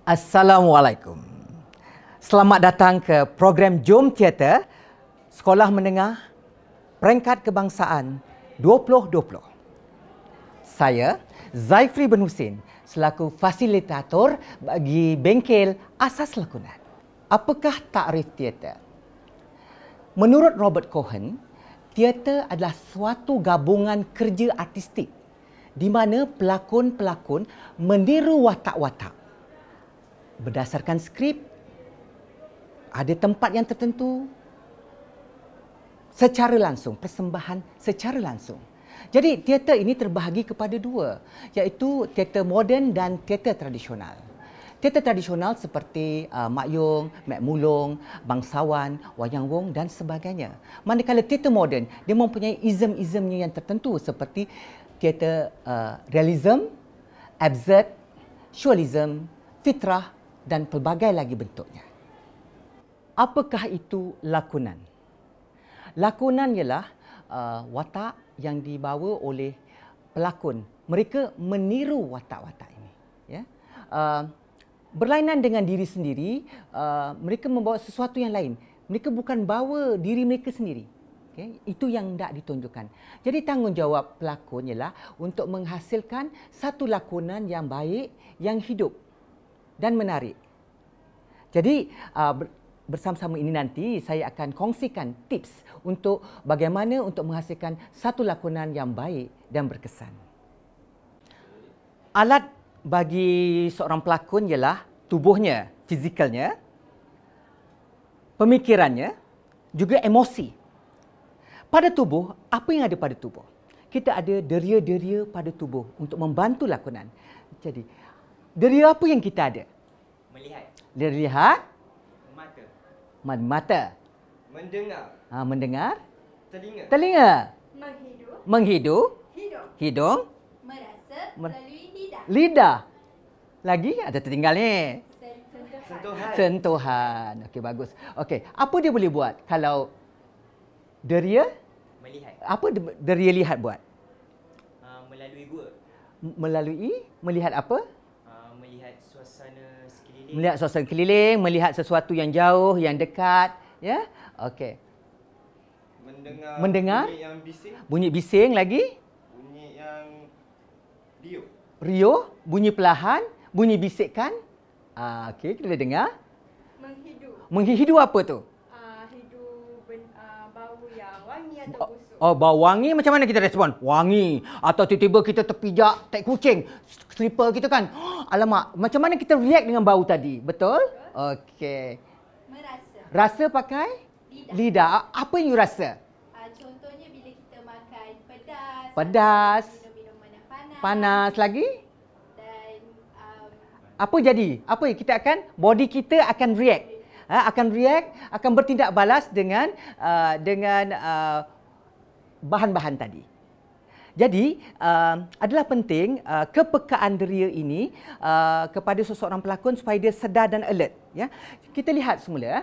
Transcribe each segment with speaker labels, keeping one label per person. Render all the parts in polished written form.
Speaker 1: Assalamualaikum. Selamat datang ke program Jom Teater Sekolah Menengah Peringkat Kebangsaan 2020. Saya, Zaifri bin Husin, selaku fasilitator bagi bengkel asas lakonan. Apakah takrif teater? Menurut Robert Cohen, teater adalah suatu gabungan kerja artistik di mana pelakon-pelakon meniru watak-watak berdasarkan skrip, ada tempat yang tertentu, secara langsung, persembahan secara langsung. Jadi teater ini terbahagi kepada dua, iaitu teater moden dan teater tradisional. Teater tradisional seperti Mak Yong, Mek Mulung, Bangsawan, Wayang Wong dan sebagainya. Manakala teater moden, dia mempunyai izm-izmnya yang tertentu seperti teater realism, absurd, surrealism, fitrah dan pelbagai lagi bentuknya. Apakah itu lakonan? Lakonan ialah watak yang dibawa oleh pelakon. Mereka meniru watak-watak ini. Ya? Berlainan dengan diri sendiri, mereka membawa sesuatu yang lain. Mereka bukan bawa diri mereka sendiri. Okay? Itu yang tidak ditunjukkan. Jadi tanggungjawab pelakon ialah untuk menghasilkan satu lakonan yang baik, yang hidup dan menarik. Jadi bersama-sama ini nanti saya akan kongsikan tips untuk bagaimana untuk menghasilkan satu lakonan yang baik dan berkesan. Alat bagi seorang pelakon ialah tubuhnya, fizikalnya, pemikirannya, juga emosi. Pada tubuh, apa yang ada pada tubuh? Kita ada deria-deria pada tubuh untuk membantu lakonan. Jadi, deria apa yang kita ada?
Speaker 2: Melihat.
Speaker 1: Lihat.
Speaker 2: Mata.
Speaker 1: Mata.
Speaker 2: Mendengar.
Speaker 1: Mendengar.
Speaker 2: Telinga.
Speaker 1: Telinga.
Speaker 3: Menghidup.
Speaker 1: Menghidup.
Speaker 3: Hidung.
Speaker 1: Hidung.
Speaker 3: Merasa melalui lidah.
Speaker 1: Lidah. Lagi ada tertinggal ni.
Speaker 3: Sentuhan.
Speaker 1: Sentuhan. Okey, bagus. Okey, apa dia boleh buat kalau deria?
Speaker 2: Melihat.
Speaker 1: Apa deria lihat buat?
Speaker 2: Melalui gua.
Speaker 1: Melihat apa?
Speaker 2: Melihat suasana sekeliling.
Speaker 1: Melihat suasana keliling, melihat sesuatu yang jauh, yang dekat, ya. Okey. Mendengar
Speaker 2: bunyi yang bising.
Speaker 1: Bunyi bising lagi?
Speaker 2: Bunyi yang riuh.
Speaker 1: Riuh, bunyi perlahan, bunyi bisikkan. Okey, kita boleh dengar.
Speaker 3: Menghidup.
Speaker 1: Menghidu apa tu?
Speaker 3: Hidup bau yang wangi atau busuk.
Speaker 1: Oh, bau wangi macam mana kita respon? Wangi. Atau tiba-tiba kita terpijak tai kucing, slipper kita kan. Alamak, macam mana kita react dengan bau tadi? Betul? Okey.
Speaker 3: Merasa.
Speaker 1: Rasa pakai? Lidah. Apa yang you rasa?
Speaker 3: Contohnya bila kita makan pedas.
Speaker 1: Pedas.
Speaker 3: Minum-minuman yang panas.
Speaker 1: Panas lagi?
Speaker 3: Dan
Speaker 1: Apa jadi? Apa kita akan, body kita akan react. Akan bertindak balas dengan bahan-bahan tadi. Jadi, adalah penting kepekaan deria ini kepada seseorang pelakon supaya dia sedar dan alert. Ya? Kita lihat semula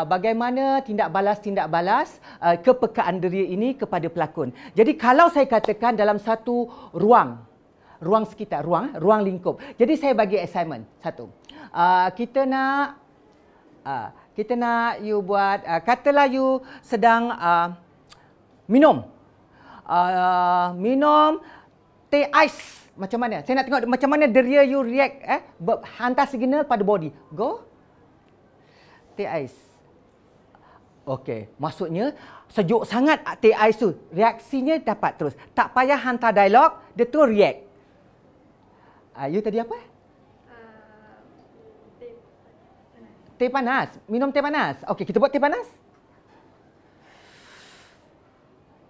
Speaker 1: bagaimana tindak balas kepekaan deria ini kepada pelakon. Jadi, kalau saya katakan dalam satu ruang sekitar, ruang lingkup. Jadi, saya bagi assignment. Satu. Kita nak you buat, katalah you sedang minum teh ais. Macam mana? Saya nak tengok macam mana deria you react, hantar signal pada body. Go. Teh ais. Okey, maksudnya sejuk sangat teh ais tu. Reaksinya dapat terus. Tak payah hantar dialog, dia tu react. You tadi apa? Teh panas. Minum teh panas. Okey, kita buat teh panas.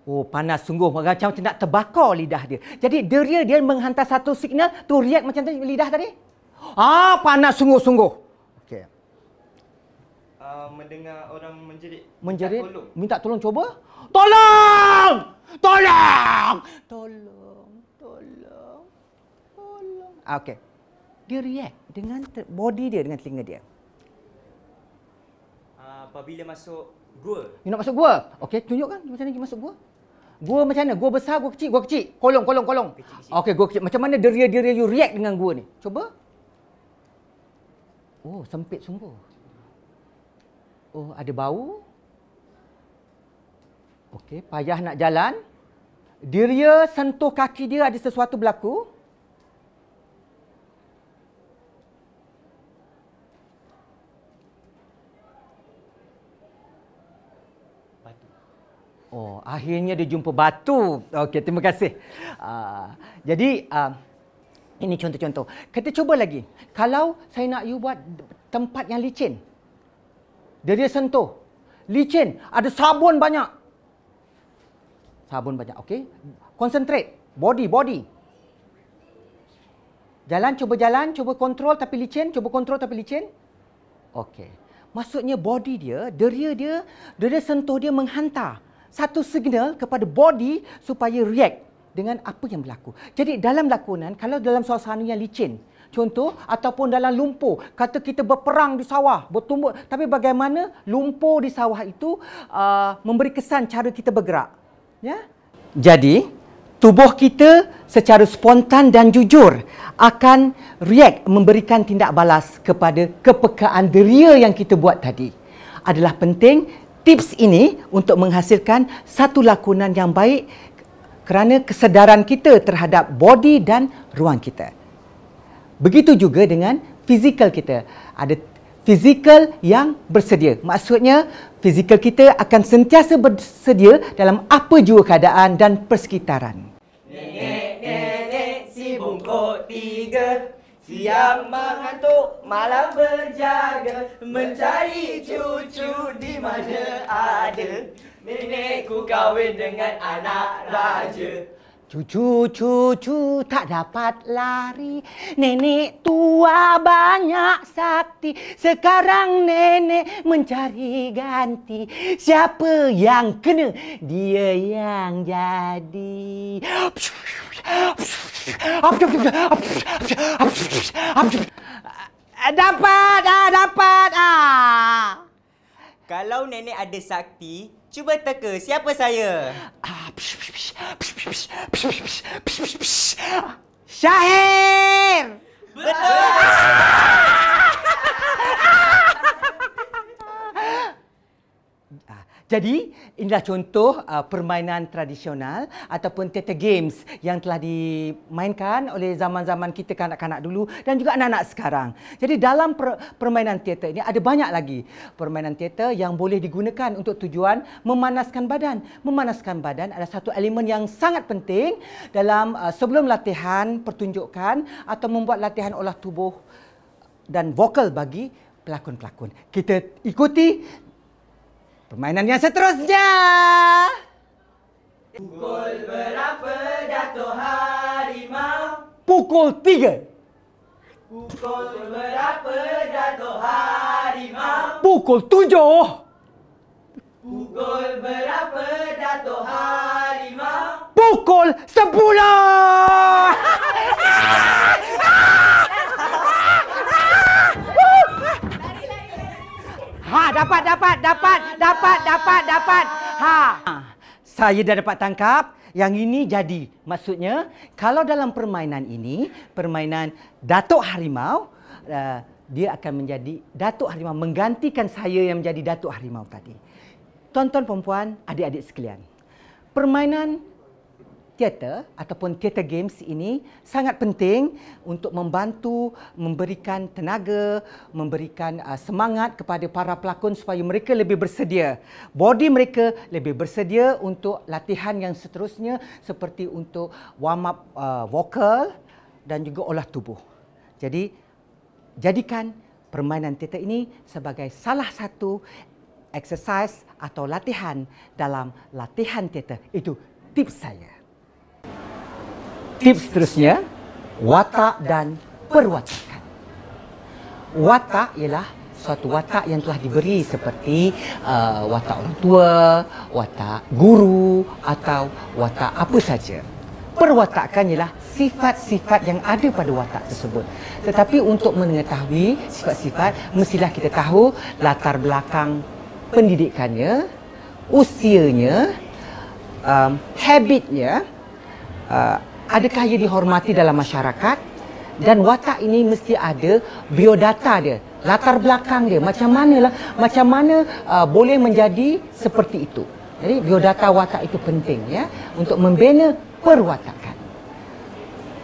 Speaker 1: Oh, panas sungguh. Macam nak terbakar lidah dia. Jadi, dia menghantar satu signal, tu react macam tadi lidah tadi. Panas sungguh-sungguh. Okey.
Speaker 2: Mendengar orang menjerit.
Speaker 1: Menjerit?
Speaker 2: Minta tolong.
Speaker 1: Minta tolong, coba. Tolong! Tolong! Tolong! Tolong! Tolong! Okey. Dia react dengan body dia, dengan telinga dia.
Speaker 2: Apabila masuk gua.
Speaker 1: You nak masuk gua? Okey, tunjukkan macam mana masuk gua. Gua macam mana? Gua besar, gua kecil? Gua kecil. Kolong.
Speaker 2: Kecil.
Speaker 1: Okey, gua kecil. Macam mana deria you react dengan gua ni? Cuba. Oh, sempit sungguh. Oh, ada bau. Okey, payah nak jalan. Dia sentuh kaki dia, ada sesuatu berlaku.
Speaker 2: Batu.
Speaker 1: Oh, akhirnya dia jumpa batu. Okey, terima kasih. Jadi, ini contoh-contoh. Kita cuba lagi. Kalau saya nak you buat tempat yang licin. Dia sentuh. Licin. Ada sabun banyak. Sabun banyak. Okey. Concentrate. Body. Jalan. Cuba kontrol tapi licin. Cuba kontrol tapi licin. Okey. Maksudnya body dia, deria dia sentuh dia menghantar satu signal kepada body supaya react dengan apa yang berlaku. Jadi dalam lakonan, kalau dalam suasana yang licin, contoh, ataupun dalam lumpur, kata kita berperang di sawah, bertumbuk, tapi bagaimana lumpur di sawah itu memberi kesan cara kita bergerak. Ya? Jadi, tubuh kita secara spontan dan jujur akan react, memberikan tindak balas kepada kepekaan deria yang kita buat tadi. Adalah penting tips ini untuk menghasilkan satu lakonan yang baik kerana kesedaran kita terhadap body dan ruang kita. Begitu juga dengan fizikal kita. Ada fizikal yang bersedia. Maksudnya, fizikal kita akan sentiasa bersedia dalam apa jua keadaan dan persekitaran.
Speaker 4: Nenek si bungkuk 3, siang mengantuk, malam berjaga, mencari cucu di mana ada. Nenekku kahwin dengan anak raja.
Speaker 1: Cucu tak dapat lari. Nenek tua banyak sakti. Sekarang nenek mencari ganti. Siapa yang kena, dia yang jadi. Dapat.
Speaker 4: Kalau nenek ada sakti, cuba teka siapa saya.
Speaker 1: Syahir!
Speaker 4: Betul!
Speaker 1: Jadi, inilah contoh permainan tradisional ataupun theater games yang telah dimainkan oleh zaman-zaman kita kanak-kanak dulu dan juga anak-anak sekarang. Jadi, dalam permainan teater ini ada banyak lagi permainan teater yang boleh digunakan untuk tujuan memanaskan badan. Memanaskan badan adalah satu elemen yang sangat penting dalam sebelum latihan pertunjukan atau membuat latihan olah tubuh dan vokal bagi pelakon-pelakon. Kita ikuti permainan yang seterusnya.
Speaker 4: Pukul berapa Dato' Harimau?
Speaker 1: Pukul 3.
Speaker 4: Pukul berapa Dato' Harimau?
Speaker 1: Pukul 7.
Speaker 4: Pukul berapa Dato' Harimau?
Speaker 1: Pukul 10. Dapat. Saya dah dapat tangkap. Yang ini jadi. Maksudnya, kalau dalam permainan ini, permainan Datuk Harimau, dia akan menjadi Datuk Harimau, menggantikan saya yang menjadi Datuk Harimau tadi. Tuan-tuan perempuan, adik-adik sekalian, permainan teater ataupun theater games ini sangat penting untuk membantu, memberikan tenaga, memberikan semangat kepada para pelakon supaya mereka lebih bersedia. Body mereka lebih bersedia untuk latihan yang seterusnya seperti untuk warm up vokal dan juga olah tubuh. Jadi, jadikan permainan teater ini sebagai salah satu exercise atau latihan dalam latihan teater. Itu tips saya. Tips seterusnya, watak dan perwatakan. Watak ialah suatu watak yang telah diberi seperti watak orang tua, watak guru atau watak apa saja. Perwatakan ialah sifat-sifat yang ada pada watak tersebut. Tetapi untuk mengetahui sifat-sifat, mestilah kita tahu latar belakang pendidikannya, usianya, habitnya, adakah ia dihormati dalam masyarakat Dan watak ini mesti ada biodata dia, latar belakang dia, macam mana boleh menjadi seperti itu. Jadi biodata watak itu penting ya untuk membina perwatakan.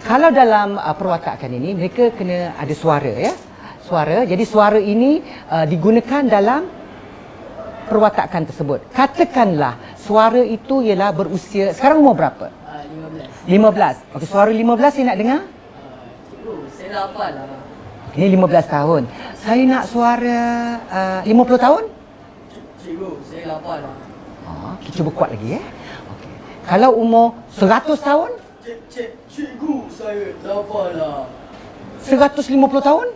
Speaker 1: Kalau dalam perwatakan ini mereka kena ada suara ya. Suara. Jadi suara ini digunakan dalam perwatakan tersebut. Katakanlah suara itu ialah berusia sekarang umur berapa? 15. Okey, suara 15 saya nak dengar.
Speaker 5: Cikgu, saya dah hafal lah.
Speaker 1: Ini 15 tahun. Saya nak suara 50 tahun?
Speaker 5: Cikgu, saya dah hafal lah.
Speaker 1: Kita cuba kuat lagi ya. Okey. Kalau umur 100 tahun?
Speaker 5: Cikgu, saya dah hafal lah.
Speaker 1: 150 tahun?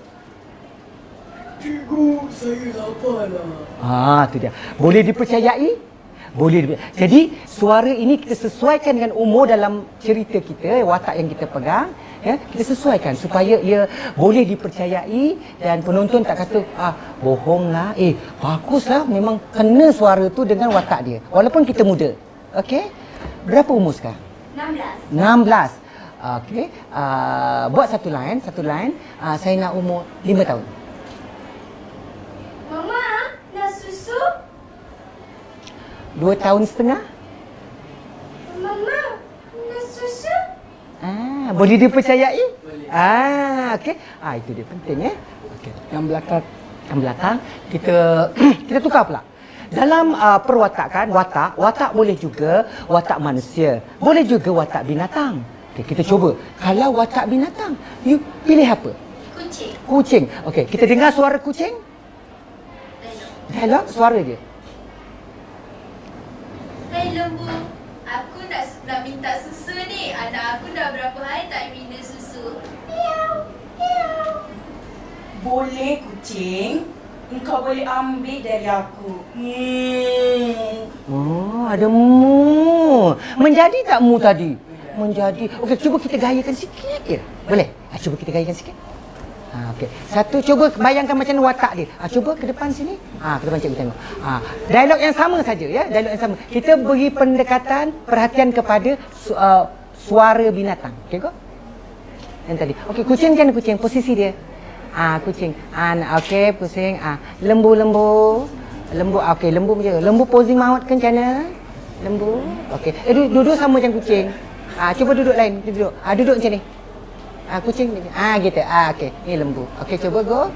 Speaker 5: Cikgu, saya dah hafal lah.
Speaker 1: Tu dia. Boleh dipercayai? Boleh. Jadi suara ini kita sesuaikan dengan umur dalam cerita kita, watak yang kita pegang, ya. Kita sesuaikan supaya ia boleh dipercayai dan penonton tak kata bohonglah. Baguslah, memang kena suara tu dengan watak dia. Walaupun kita muda. Okey? Berapa umur sekarang?
Speaker 3: 16.
Speaker 1: 16. Okey. Buat satu line. Saya nak umur 5 tahun.
Speaker 3: Mama, nak susu?
Speaker 1: 2 tahun setengah.
Speaker 3: Mama, nak susu?
Speaker 1: Boleh dipercayai?
Speaker 5: Boleh.
Speaker 1: Okey. Itu dia penting ya. Okey. Yang belakang kita tukar pula. Dalam perwatakan watak boleh juga watak manusia, boleh juga watak binatang. Okey, kita cuba. Kalau watak binatang, you pilih apa?
Speaker 3: Kucing.
Speaker 1: Kucing. Okey, kita dengar suara kucing. Dialog suara dia.
Speaker 3: Hai lembu, aku nak minta susu ni. Anak aku dah berapa hari tak minum susu. Miau, miau.
Speaker 6: Boleh kucing, engkau boleh ambil dari aku.
Speaker 1: Ada mu. Menjadi tak mu tadi? Menjadi. Okey, cuba kita gayakan sikit je. Boleh? Cuba kita gayakan sikit. Okey. Satu, cuba bayangkan macam mana watak dia. Cuba ke depan sini. Ke depan cikgu tengok. Dialog yang sama saja ya. Dialog yang sama. Kita beri pendekatan perhatian kepada suara binatang. Okey kok? Yang tadi. Okey, kucing kan kucing. Posisi dia. Kucing. Okey, pusing. Lembu. Okey, lembu je. Lembu posing maut kan macam mana? Lembu. Okey. Duduk sama macam kucing. Cuba duduk lain. Duduk. Duduk macam ni. Kucing ni. Gitu. Okey. Ni lembu. Okey, cuba go.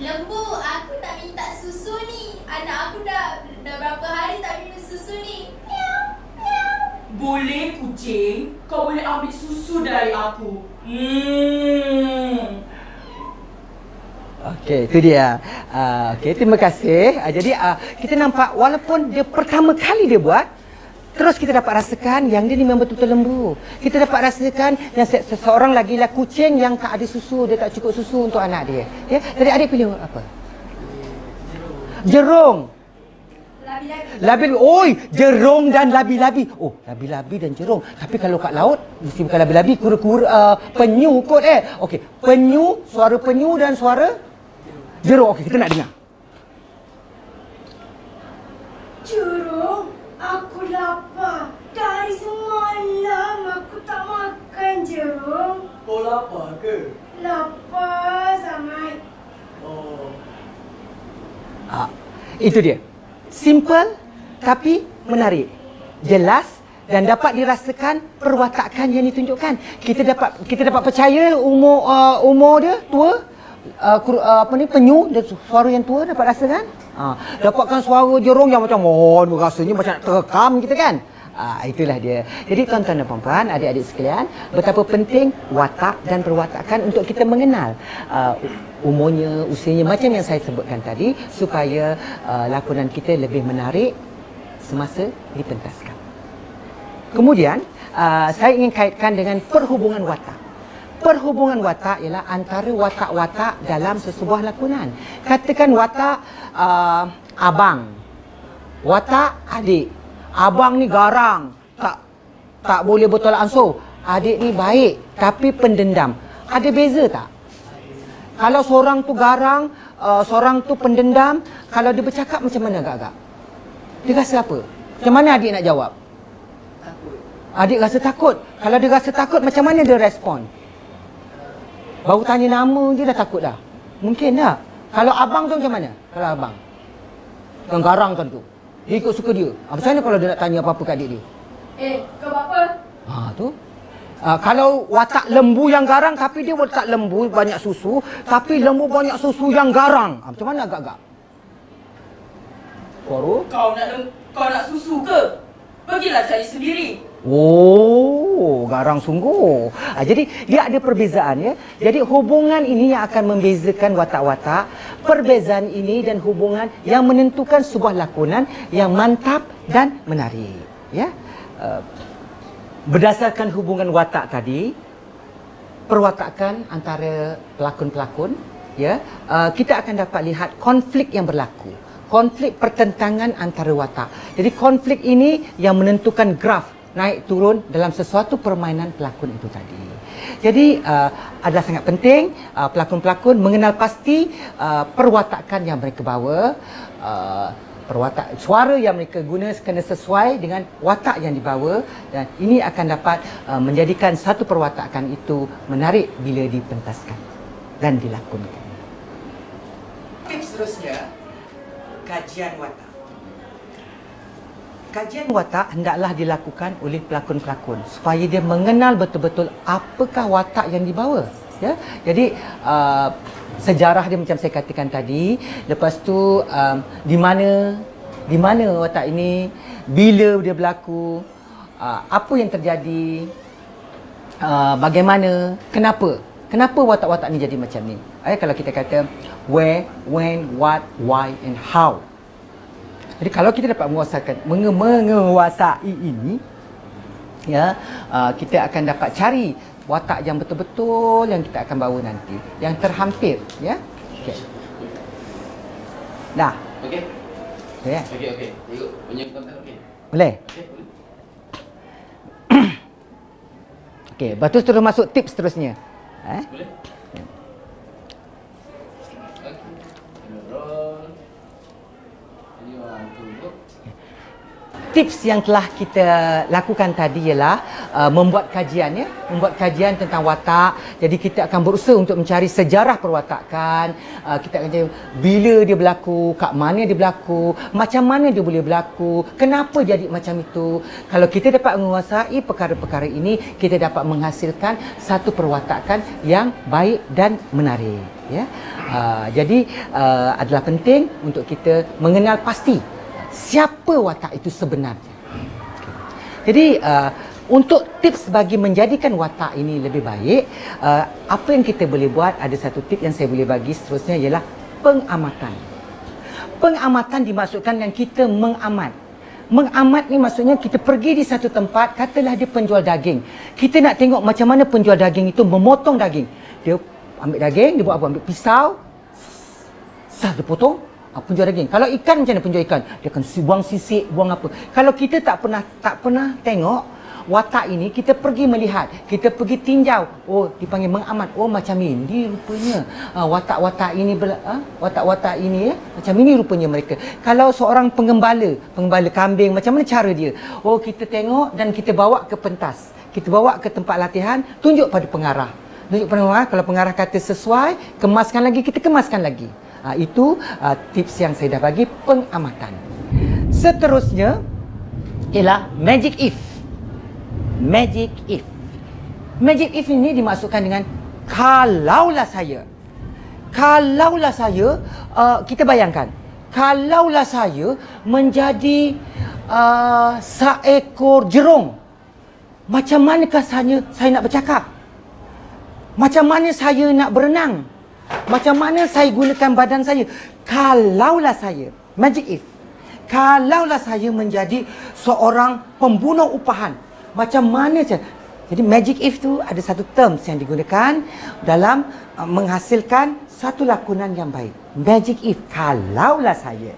Speaker 3: Lembu, aku nak minta susu ni. Anak aku dah berapa hari tak minum susu ni. Miau, miau.
Speaker 6: Boleh kucing, kau boleh ambil susu dari aku.
Speaker 1: Okey, itu dia. Okey, terima kasih. Jadi kita nampak walaupun dia pertama kali dia buat, terus kita dapat rasakan yang dia ni memang betul-betul lembu. Kita dapat rasakan yang seseorang lagi lah kucing yang tak ada susu, dia tak cukup susu untuk anak dia. Ya, jadi adik pilih apa? Jerung. Labi-labi. Oi, jerung dan labi-labi. Oh, labi-labi dan jerung. Tapi kalau kat laut mesti bukan labi-labi, kura-kura, penyu kot Okey, penyu, suara penyu dan suara jerung. Okey, kita nak dengar.
Speaker 3: Jerung, aku lapar. Dari semalam aku tak makan jerung.
Speaker 5: Kau lapar ke?
Speaker 3: Lapar sangat.
Speaker 1: Itu dia. Simple tapi menarik. Jelas dan dapat dirasakan perwatakan yang ditunjukkan. Kita dapat percaya umur dia tua. Penyu dan suara yang tua dapat rasakan. Dapatkan suara jerung yang macam rasanya macam nak terekam kita kan. Itulah dia. Jadi tuan-tuan dan puan-puan, adik-adik sekalian, betapa penting watak dan perwatakan untuk kita mengenal umurnya, usianya macam yang saya sebutkan tadi supaya lakonan kita lebih menarik semasa dipentaskan. Kemudian saya ingin kaitkan dengan perhubungan watak. Perhubungan watak ialah antara watak-watak dalam sesebuah lakonan. Katakan watak abang, watak adik. Abang ni garang, tak boleh bertolak ansur. Adik ni baik tapi pendendam. Ada beza tak? Kalau seorang tu garang, seorang tu pendendam, kalau dia bercakap macam mana agak-agak? Dia rasa apa? Macam mana adik nak jawab?
Speaker 5: Takut.
Speaker 1: Adik rasa takut. Kalau dia rasa takut, macam mana dia respon? Baru tanya nama je dah takut dah. Mungkin tak? Kalau abang tu macam mana? Kalau abang yang garang kan tu, dia ikut suka dia. Macam mana kalau dia nak tanya apa-apa kat adik dia?
Speaker 6: Kau buat apa?
Speaker 1: Tu. Kalau watak lembu yang garang tapi dia watak lembu banyak susu, tapi lembu banyak susu yang garang. Macam mana agak-agak? Koru?
Speaker 6: Kau nak susu ke? Pergilah cari sendiri.
Speaker 1: Oh, garang sungguh. Jadi dia ada perbezaan ya. Jadi hubungan ini yang akan membezakan watak-watak. Perbezaan ini dan hubungan yang menentukan sebuah lakonan yang mantap dan menarik. Ya. Berdasarkan hubungan watak tadi, perwatakan antara pelakon-pelakon, ya, kita akan dapat lihat konflik yang berlaku. Konflik pertentangan antara watak. Jadi konflik ini yang menentukan graf naik turun dalam sesuatu permainan pelakon itu tadi. Jadi adalah sangat penting pelakon-pelakon mengenal pasti perwatakan yang mereka bawa. Suara yang mereka guna kena sesuai dengan watak yang dibawa, dan ini akan dapat menjadikan satu perwatakan itu menarik bila dipentaskan dan dilakonkan. Tips seterusnya, kajian watak. Kajian watak hendaklah dilakukan oleh pelakon-pelakon supaya dia mengenal betul-betul apakah watak yang dibawa. Ya, jadi sejarah dia macam saya katakan tadi. Lepas tu di mana watak ini, bila dia berlaku, apa yang terjadi, bagaimana, kenapa watak-watak ni jadi macam ni. Kalau kita kata where, when, what, why and how. Jadi kalau kita dapat menguasai ini, ya, kita akan dapat cari watak yang betul-betul yang kita akan bawa nanti, yang terhampir, ya. Okey. Dah.
Speaker 7: Okey.
Speaker 1: Ya.
Speaker 7: Okey. Tengok punya konten okey.
Speaker 1: Boleh?
Speaker 7: Okey, boleh.
Speaker 1: Okey, lepas tu terus masuk tips seterusnya.
Speaker 7: Boleh.
Speaker 1: Tips yang telah kita lakukan tadi ialah membuat kajian, ya, membuat kajian tentang watak. Jadi kita akan berusaha untuk mencari sejarah perwatakan. Kita akan cari bila dia berlaku, kat mana dia berlaku, macam mana dia boleh berlaku, kenapa jadi macam itu. Kalau kita dapat menguasai perkara-perkara ini, kita dapat menghasilkan satu perwatakan yang baik dan menarik, ya. Jadi adalah penting untuk kita mengenal pasti siapa watak itu sebenarnya. Jadi untuk tips bagi menjadikan watak ini lebih baik, apa yang kita boleh buat, ada satu tip yang saya boleh bagi seterusnya ialah pengamatan. Pengamatan dimaksudkan yang kita mengamat. Mengamat ni maksudnya kita pergi di satu tempat, katalah dia penjual daging. Kita nak tengok macam mana penjual daging itu memotong daging. Dia ambil daging, dia buat apa? Ambil pisau, dia potong. Penjual daging. Kalau ikan macam mana penjual ikan? Dia akan buang sisik, buang apa. Kalau kita tak pernah tengok watak ini, kita pergi melihat, kita pergi tinjau. Oh, dipanggil mengamat. Oh, macam ini rupanya watak-watak ini watak-watak ini, ya, macam ini rupanya mereka. Kalau seorang pengembala kambing, macam mana cara dia? Oh, kita tengok dan kita bawa ke pentas. Kita bawa ke tempat latihan, tunjuk pada pengarah. Tunjuk pada pengarah, kalau pengarah kata sesuai, kemaskan lagi, kita kemaskan lagi. Itu tips yang saya dah bagi, pengamatan. Seterusnya ialah magic if. Magic if. Magic if ini dimaksudkan dengan kalaulah saya. Kalaulah saya, kita bayangkan, kalaulah saya menjadi seekor jerung, macam manakah saya nak bercakap? Macam mana saya nak berenang? Macam mana saya gunakan badan saya? Kalaulah saya, magic if, kalaulah saya menjadi seorang pembunuh upahan, macam mana saya? Jadi magic if tu ada satu terms yang digunakan dalam menghasilkan satu lakonan yang baik. Magic if, kalaulah saya.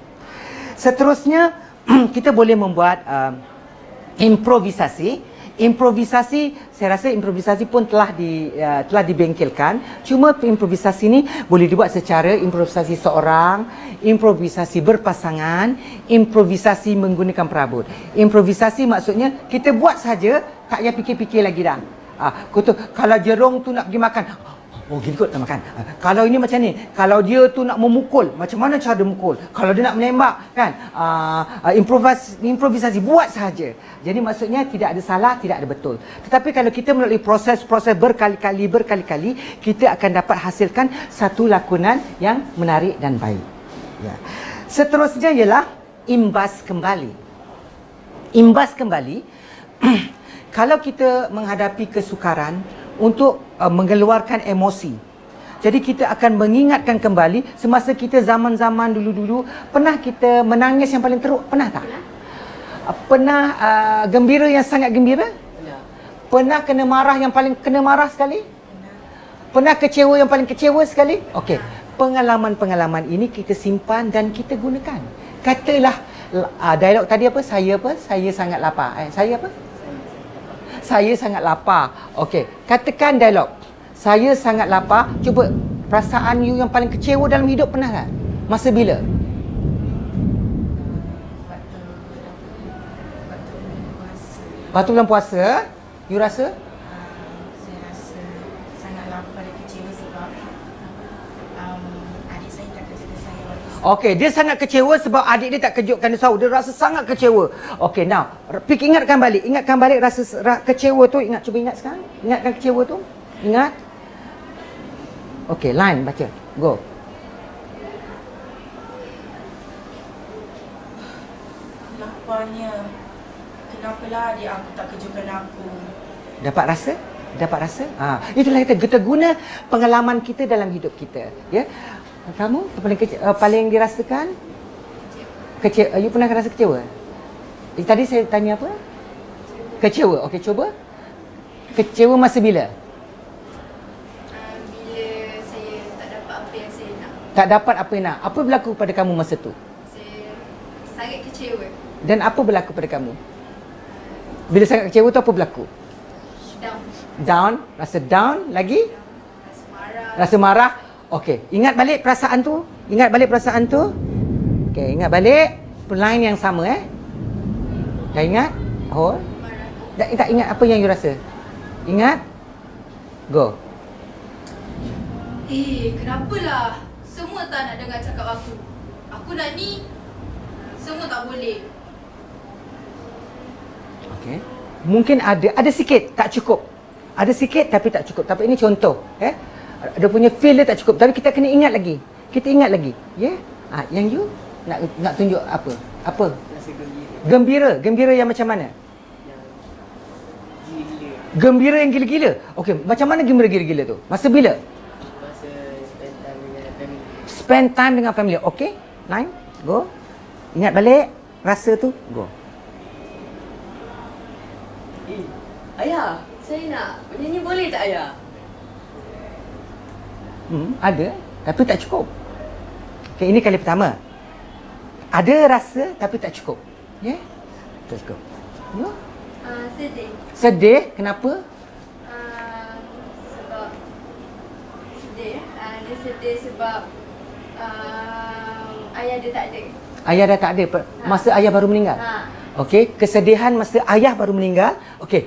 Speaker 1: Seterusnya kita boleh membuat improvisasi. Improvisasi, saya rasa improvisasi pun telah dibengkelkan. Cuma improvisasi ni boleh dibuat secara improvisasi seorang, improvisasi berpasangan, improvisasi menggunakan perabot. Improvisasi maksudnya kita buat saja, tak payah fikir-fikir lagi dah. Kalau jerung tu nak pergi makan, Oh, gilgut nak makan. Kalau ini macam ni, kalau dia tu nak memukul, macam mana cara dia mukul? Kalau dia nak menembak, kan? Improvisasi, buat sahaja. Jadi maksudnya tidak ada salah, tidak ada betul. Tetapi kalau kita melalui proses-proses berkali-kali, kita akan dapat hasilkan satu lakonan yang menarik dan baik. Ya. Seterusnya ialah imbas kembali. Imbas kembali, kalau kita menghadapi kesukaran, untuk mengeluarkan emosi. Jadi kita akan mengingatkan kembali semasa kita zaman-zaman dulu-dulu, pernah kita menangis yang paling teruk, pernah tak? Pernah gembira yang sangat gembira? Pernah kena marah yang paling kena marah sekali? Pernah kecewa yang paling kecewa sekali? Okey. Pengalaman-pengalaman ini kita simpan dan kita gunakan. Katalah dialog tadi apa? Saya sangat lapar. Saya apa? Saya sangat lapar. Okey, katakan dialog. Saya sangat lapar. Cuba perasaan you yang paling kecewa dalam hidup pernah tak? Masa bila? Waktu bulan puasa. You rasa?
Speaker 8: Saya rasa sangat lapar dan kecewa sebab adik saya tak kejutkan saya waktu
Speaker 1: Okey, dia sangat kecewa sebab adik dia tak kejutkan dia sahur. Dia rasa sangat kecewa. Okey, now, ingatkan balik rasa kecewa tu. Cuba ingat sekarang. Ingatkan kecewa tu. Ingat. Okey, line baca. Go.
Speaker 8: Laparnya. Kenapalah adik aku tak kejutkan aku?
Speaker 1: Dapat rasa? Itulah kita guna pengalaman kita dalam hidup kita. Ya. Kamu paling dirasakan? Kecewa. You pernah rasa kecewa? Tadi saya tanya apa? Kecewa. Okey, cuba. Kecewa masa bila?
Speaker 3: Bila saya tak dapat apa yang saya nak.
Speaker 1: Tak dapat apa yang nak. Apa berlaku pada kamu masa tu?
Speaker 3: Saya sangat kecewa.
Speaker 1: Dan apa berlaku pada kamu? Bila sangat kecewa tu apa berlaku? Down. Rasa down. Lagi? Rasa marah. Okey, ingat balik perasaan tu. Okey, ingat balik line yang sama Dah ingat? Hold. Tak ingat apa yang you rasa? Ingat? Go.
Speaker 3: Kenapalah? Semua tak nak dengar cakap aku. Aku nak ni, semua tak boleh.
Speaker 1: Okey. Mungkin ada sikit, tak cukup. Ada sikit tapi tak cukup. Tapi ini contoh, Dia punya feel dia tak cukup. Tapi kita kena ingat lagi. Ya? Yang you nak tunjuk apa? Apa? Gembira. Gembira yang macam mana? Gembira yang gila-gila. Okey, macam mana gembira gila-gila tu? Masa bila?
Speaker 5: Masa spend time dengan family.
Speaker 1: Spend time dengan family. Okey, line, go. Ingat balik rasa tu, go.
Speaker 5: Ayah, saya nak bernyanyi boleh tak ayah?
Speaker 1: Ada, tapi tak cukup. Okay, ini kali pertama. Ada rasa tapi tak cukup. Ya? Yeah? Tak cukup. Ya?
Speaker 3: Sedih.
Speaker 1: Sedih, kenapa?
Speaker 3: Sebab sedih. Dia sedih sebab ayah dia tak ada.
Speaker 1: Ayah dah tak ada masa ayah baru meninggal. Okey, kesedihan masa ayah baru meninggal. Okey.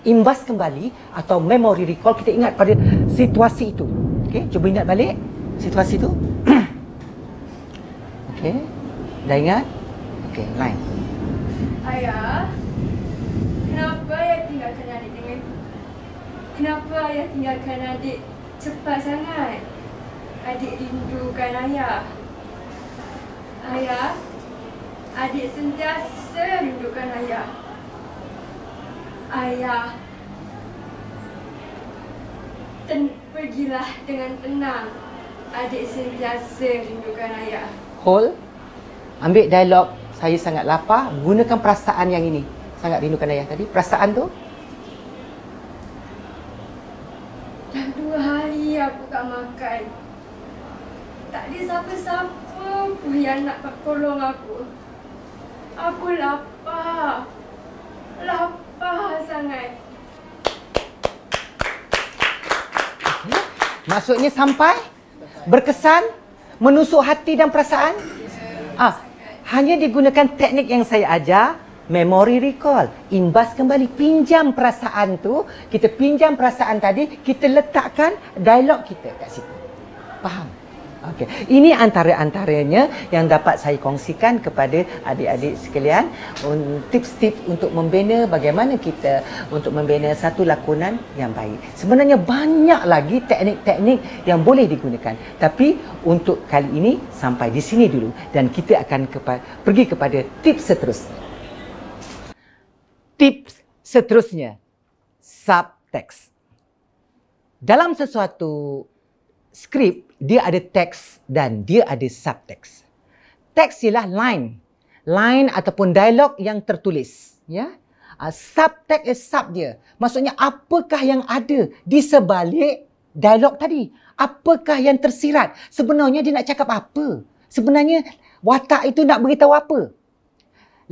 Speaker 1: Imbas kembali atau memory recall, kita ingat pada situasi itu. Okey, cuba ingat balik situasi itu. Okey. Dah ingat? Okey, line.
Speaker 3: Ayah, kenapa ayah tinggalkan adik dengan... Kenapa ayah tinggalkan adik cepat sangat? Adik rindukan ayah. Ayah, adik sentiasa rindukan ayah. Ayah, pergilah dengan tenang. Adik sentiasa rindukan ayah.
Speaker 1: Hold. Ambil dialog, saya sangat lapar. Gunakan perasaan yang ini. Sangat rindukan ayah tadi. Perasaan tu?
Speaker 3: Dah 2 hari aku tak makan. Tak ada siapa-siapa pun yang nak tolong aku. Aku lapar. Lapar sangat.
Speaker 1: Maksudnya sampai berkesan, menusuk hati dan perasaan. Hanya digunakan teknik yang saya ajar Memory recall, imbas kembali, pinjam perasaan tu, kita pinjam perasaan tadi, kita letakkan dialog kita kat situ. Faham? Okey. Ini antara-antaranya yang dapat saya kongsikan kepada adik-adik sekalian, tips-tips untuk membina bagaimana kita untuk membina satu lakonan yang baik. Sebenarnya banyak lagi teknik-teknik yang boleh digunakan. Tapi untuk kali ini sampai di sini dulu dan kita akan pergi kepada tips seterusnya. Tips seterusnya, subtext. Dalam sesuatu skrip, dia ada teks dan dia ada subtext. Teks ialah line. Line ataupun dialog yang tertulis. Ya? Subtext is sub dia. Maksudnya apakah yang ada di sebalik dialog tadi? Apakah yang tersirat? Sebenarnya dia nak cakap apa? Sebenarnya watak itu nak beritahu apa?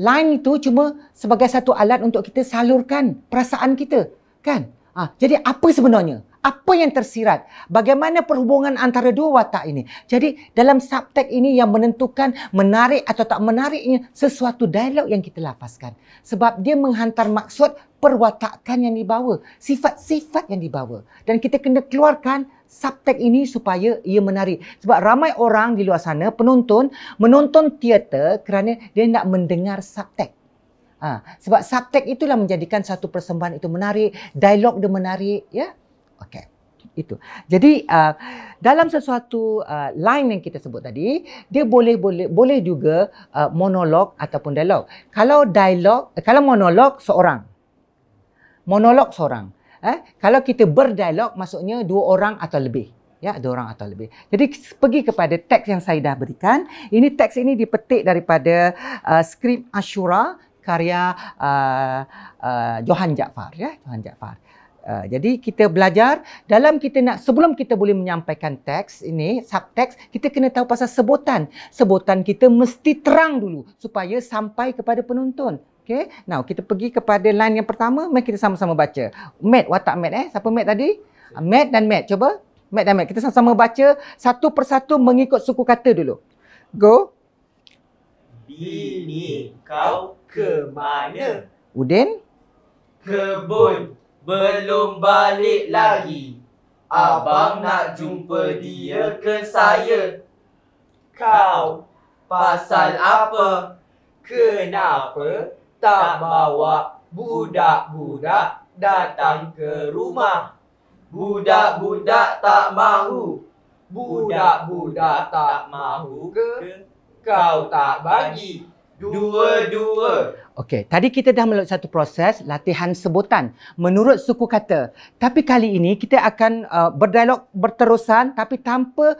Speaker 1: Line itu cuma sebagai satu alat untuk kita salurkan perasaan kita. Kan? Jadi apa sebenarnya? Apa yang tersirat? Bagaimana perhubungan antara dua watak ini? Jadi dalam subtext ini yang menentukan menarik atau tak menariknya sesuatu dialog yang kita lafazkan. Sebab dia menghantar maksud perwatakan yang dibawa. Sifat-sifat yang dibawa. Dan kita kena keluarkan subtext ini supaya ia menarik. Sebab ramai orang di luar sana, penonton, menonton teater kerana dia nak mendengar subtext. Sebab subtext itulah menjadikan satu persembahan itu menarik, dialog dia menarik, ya. Okey, itu. Jadi dalam sesuatu line yang kita sebut tadi, dia boleh juga monolog ataupun dialog. Kalau monolog seorang. Monolog seorang. Kalau kita berdialog maksudnya dua orang atau lebih. Ya, dua orang atau lebih. Jadi pergi kepada teks yang saya dah berikan. Ini teks ini dipetik daripada skrip Ashura karya Johan Jaafar, ya, Johan Jaafar. Jadi kita belajar sebelum kita boleh menyampaikan teks ini, subteks, kita kena tahu pasal sebutan. Sebutan kita mesti terang dulu supaya sampai kepada penonton. Okey. Now kita pergi kepada line yang pertama, mari kita sama-sama baca. Matt, watak Matt Siapa Matt tadi? Matt dan Matt. Coba. Matt dan Matt. Kita sama-sama baca satu persatu mengikut suku kata dulu. Go.
Speaker 4: Bini kau ke mana?
Speaker 1: Udin.
Speaker 4: Kebun. Belum balik lagi. Abang nak jumpa dia ke saya. Kau pasal apa? Kenapa tak bawa budak-budak datang ke rumah? Budak-budak tak mahu. Budak-budak tak mahu ke? Kau tak bagi. Dua-dua.
Speaker 1: Okey, tadi kita dah melalui satu proses latihan sebutan menurut suku kata. Tapi kali ini kita akan berdialog berterusan tapi tanpa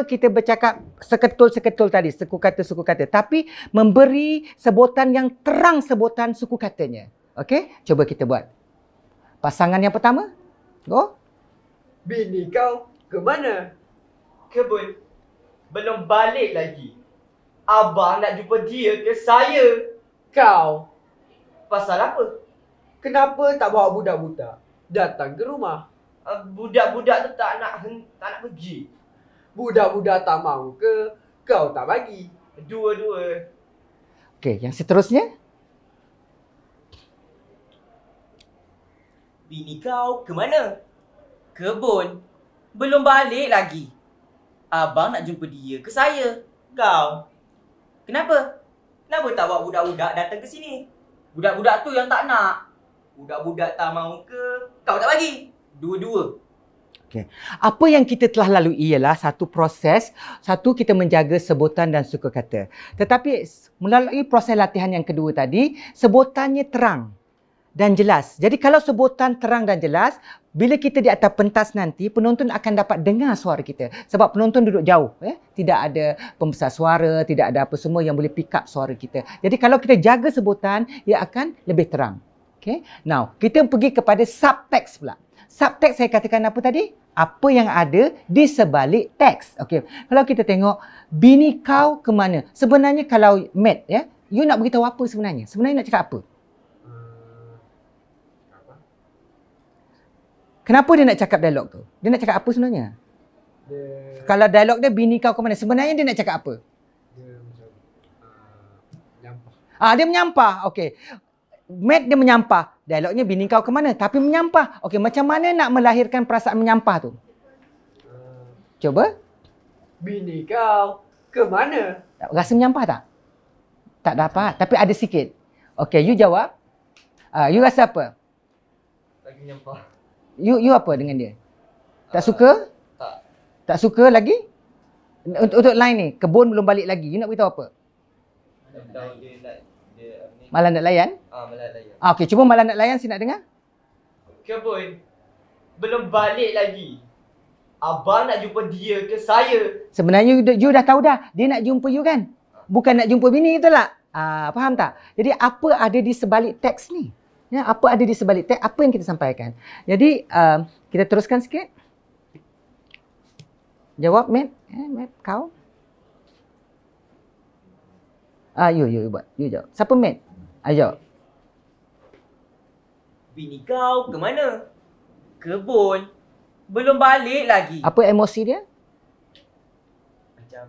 Speaker 1: kita bercakap seketul-seketul tadi, suku kata. Tapi memberi sebutan yang terang sebutan suku katanya. Okey, cuba kita buat. Pasangan yang pertama. Go.
Speaker 4: Bini kau ke mana? Kebun. Belum balik lagi. Abang nak jumpa dia ke saya. Kau pasal apa? Kenapa tak bawa budak-budak datang ke rumah? Budak-budak tu tak nak pergi. Budak-budak tak mahu ke? Kau tak bagi. Dua-dua.
Speaker 1: Okey, yang seterusnya.
Speaker 4: Bini kau ke mana? Kebun. Belum balik lagi. Abang nak jumpa dia ke saya. Kau. Kenapa? Kenapa tak bawa budak-budak datang ke sini? Budak-budak tu yang tak nak. Budak-budak tak mahu ke? Kau tak bagi. Dua-dua.
Speaker 1: Okay. Apa yang kita telah lalui ialah satu proses, satu kita menjaga sebutan dan suku kata. Tetapi melalui proses latihan yang kedua tadi, sebutannya terang dan jelas. Jadi kalau sebutan terang dan jelas, bila kita di atas pentas nanti, penonton akan dapat dengar suara kita. Sebab penonton duduk jauh. Tidak ada pembesar suara, tidak ada apa semua yang boleh pick up suara kita. Jadi kalau kita jaga sebutan, ia akan lebih terang. Okay? Now, kita pergi kepada subtext pula. Subtext saya katakan apa tadi? Apa yang ada di sebalik teks. Okay. Kalau kita tengok, bini kau ke mana? Sebenarnya kalau Matt, you nak beritahu apa sebenarnya? Sebenarnya nak cakap apa? Kenapa dia nak cakap dialog tu? Dia nak cakap apa sebenarnya? Kalau dialog dia bini kau ke mana? Sebenarnya dia nak cakap apa?
Speaker 9: Dia macam nyampah.
Speaker 1: Dia menyampah. Okey. Matt dia menyampah. Dialognya bini kau ke mana? Tapi menyampah. Okey, macam mana nak melahirkan perasaan menyampah tu? Cuba.
Speaker 4: Bini kau ke mana?
Speaker 1: Rasa menyampah tak? Tak dapat. Tapi ada sikit. Okey, you jawab. You rasa apa?
Speaker 4: Lagi nyampah.
Speaker 1: You apa dengan dia? Tak suka?
Speaker 4: Tak.
Speaker 1: Tak suka lagi? Untuk line ni, kebun belum balik lagi. You nak beritahu apa? Malah nak layan?
Speaker 4: Malah layan.
Speaker 1: Okey, cuba malah nak layan, saya nak dengar.
Speaker 4: Kebun belum balik lagi. Abang nak jumpa dia ke saya?
Speaker 1: Sebenarnya you dah tahu dah. Dia nak jumpa you kan? Bukan nak jumpa bini, betul tak? Faham tak? Jadi apa ada di sebalik teks ni? Ya, apa ada di sebalik teks? Apa yang kita sampaikan? Jadi kita teruskan sikit. Jawab, Matt. Matt, kau? You buat. You jawab. Siapa, Matt? Jawab.
Speaker 2: Bini kau ke mana? Kebun. Belum balik lagi.
Speaker 1: Apa emosi dia?
Speaker 2: Macam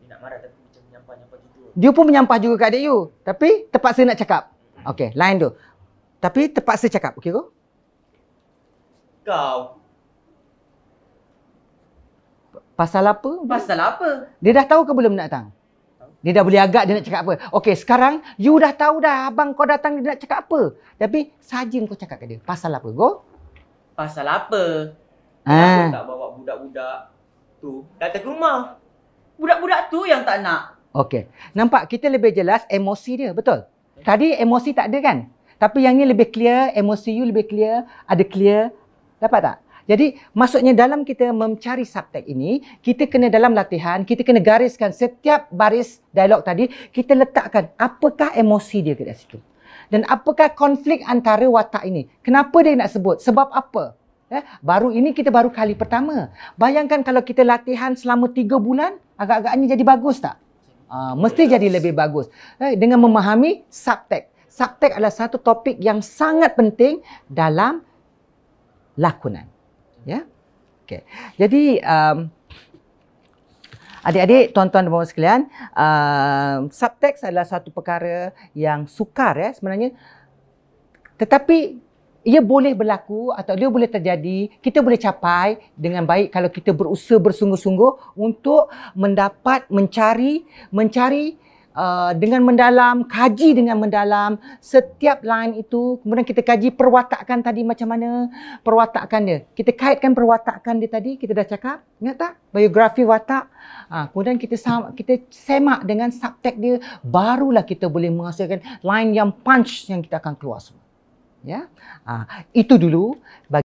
Speaker 2: dia nak marah tapi macam menyampah-nyampah gitu.
Speaker 1: Dia pun menyampah juga kat adik you. Tapi terpaksa nak cakap. Okey, lain tu. Tapi terpaksa cakap. Okey kau?
Speaker 2: Kau.
Speaker 1: Pasal apa?
Speaker 2: Pasal apa?
Speaker 1: Dia dah tahu ke belum nak datang? Dia dah boleh agak dia nak cakap apa. Okey, sekarang you dah tahu dah abang kau datang dia nak cakap apa. Tapi saja kau cakap kat dia. Pasal apa? Go.
Speaker 2: Pasal apa? Kenapa tak bawa budak-budak tu datang ke rumah? Budak-budak tu yang tak nak.
Speaker 1: Okey. Nampak kita lebih jelas emosi dia, betul? Tadi emosi tak ada kan? Tapi yang ni lebih clear, emosi you lebih clear, ada clear. Dapat tak? Jadi maksudnya dalam kita mencari subtext ini, kita kena dalam latihan, kita kena gariskan setiap baris dialog tadi, kita letakkan apakah emosi dia kat situ. Dan apakah konflik antara watak ini? Kenapa dia nak sebut? Sebab apa? Baru ini kita baru kali pertama. Bayangkan kalau kita latihan selama 3 bulan, agak-agaknya jadi bagus tak? Mesti jadi lebih bagus. Dengan memahami subtext. Subtext adalah satu topik yang sangat penting dalam lakonan. Ya, okey. Jadi adik-adik, tuan-tuan dan puan sekalian, subtext adalah satu perkara yang sukar sebenarnya. Tetapi ia boleh berlaku atau dia boleh terjadi, kita boleh capai dengan baik kalau kita berusaha bersungguh-sungguh untuk mencari dengan mendalam, kaji dengan mendalam setiap line itu. Kemudian kita kaji perwatakan tadi macam mana perwatakan dia. Kita kaitkan perwatakan dia tadi, kita dah cakap, ingat tak? Biografi watak. Kemudian kita semak dengan subtext dia, barulah kita boleh menghasilkan line yang punch yang kita akan keluar semua. Ya, itu dulu.